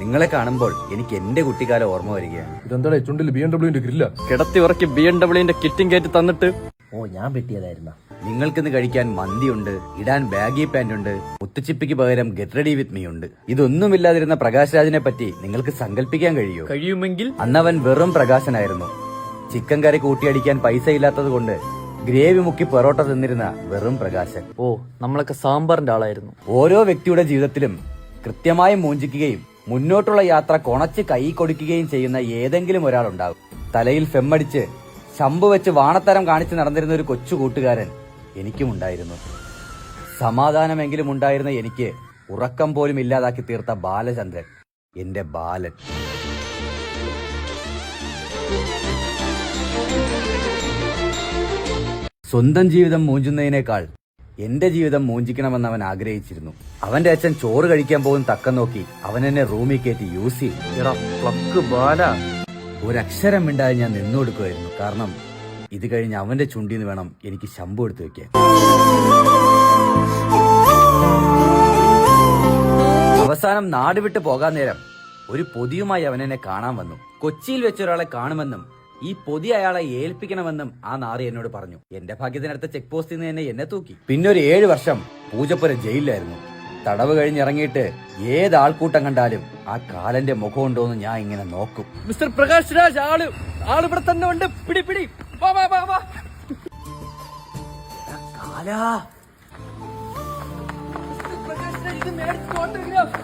നിങ്ങളെ കാണുമ്പോൾ എനിക്ക് എന്റെ കുട്ടിക്കാലം ഓർമ്മ വരികയാണ്. ഇതെന്താ ചുണ്ടിൽ BMW ഗ്രില്ല? കിടത്തി ഉറക്കി BMW കിറ്റും കയറ്റി തന്നിട്ട് ഓ, ഞാൻ പെട്ടിയതായിരുന്ന. നിങ്ങൾക്കിന്ന് കഴിക്കാൻ മന്തിയുണ്ട്, ഇടാൻ ബാഗി പാന്റ് ഉണ്ട്, മുത്തുച്ചിപ്പിക്ക് പകരം ഗെറ്റ് റെഡി വിത്ത് മീ ഉണ്ട്. ഇതൊന്നുമില്ലാതിരുന്ന പ്രകാശ് രാജിനെ പറ്റി നിങ്ങൾക്ക് സങ്കല്പിക്കാൻ കഴിയുമെങ്കിൽ അന്നവൻ വെറും പ്രകാശനായിരുന്നു. ചിക്കൻ കറി കൂട്ടിയടിക്കാൻ പൈസ ഇല്ലാത്തത് കൊണ്ട് ഗ്രേവി മുക്കി പൊറോട്ട തിന്നിരുന്ന വെറും പ്രകാശൻ. ഓ, നമ്മളൊക്കെ സാമ്പാറിന്റെ ആളായിരുന്നു. ഓരോ വ്യക്തിയുടെ ജീവിതത്തിലും കൃത്യമായി മൂഞ്ചിക്കുകയും മുന്നോട്ടുള്ള യാത്ര കൊണച്ച് കൈ കൊടുക്കുകയും ചെയ്യുന്ന ഏതെങ്കിലും ഒരാളുണ്ടാകും. തലയിൽ ഫെമ്മടിച്ച് ശമ്പു വെച്ച് വാണത്തരം കാണിച്ച് നടന്നിരുന്ന ഒരു കൊച്ചു കൂട്ടുകാരൻ എനിക്കുമുണ്ടായിരുന്നു. സമാധാനമെങ്കിലും ഉണ്ടായിരുന്ന എനിക്ക് ഉറക്കം പോലും ഇല്ലാതാക്കി തീർത്ത ബാലചന്ദ്രൻ, എന്റെ ബാലൻ. സ്വന്തം ജീവിതം മൂഞ്ചുന്നതിനേക്കാൾ എന്റെ ജീവിതം മൂഞ്ചിക്കണമെന്ന് അവൻ ആഗ്രഹിച്ചിരുന്നു. അവന്റെ അച്ഛൻ ചോറ് കഴിക്കാൻ പോകുന്ന തക്കം നോക്കി അവൻ എന്നെ റൂമിൽ കയറ്റി യൂസ് ചെയ്തു. എടാ പ്ലക്ക് ബാല, ഒരക്ഷരം മിണ്ടാതെ ഞാൻ നിന്നുകൊടുക്കുമായിരുന്നു. കാരണം ഇത് കഴിഞ്ഞ് അവന്റെ ചുണ്ടിന്ന് വേണം എനിക്ക് ശമ്പു എടുത്തു വെക്കാൻ. അവസാനം നാട് വിട്ട് പോകാൻ നേരം ഒരു പൊതിയുമായി അവൻ എന്നെ കാണാൻ വന്നു. കൊച്ചിയിൽ വെച്ചൊരാളെ കാണുമെന്നും ഈ പൊതി അയാളെ ഏൽപ്പിക്കണമെന്നും ആ നാറി എന്നോട് പറഞ്ഞു. എന്റെ ഭാഗ്യത്തിനടുത്ത ചെക്ക് പോസ്റ്റിൽ നിന്ന് എന്നെ തൂക്കി. പിന്നെ ഒരു 7 വർഷം പൂജപ്പുര ജയിലിലായിരുന്നു. തടവ് കഴിഞ്ഞിറങ്ങിയിട്ട് ഏത് ആൾക്കൂട്ടം കണ്ടാലും ആ കാലന്റെ മുഖം ഉണ്ടോന്ന് ഞാൻ ഇങ്ങനെ നോക്കും. മിസ്റ്റർ പ്രകാശ് രാജ്, ആള് ഇവിടെ തന്നെ ഉണ്ട്. പിടി പിടി, വാ വാ വാ വാ. കാലാ, പ്രകാശ് രാജ്, ഇത് മേടിച്ച് ഓട്ടോഗ്രാഫ്.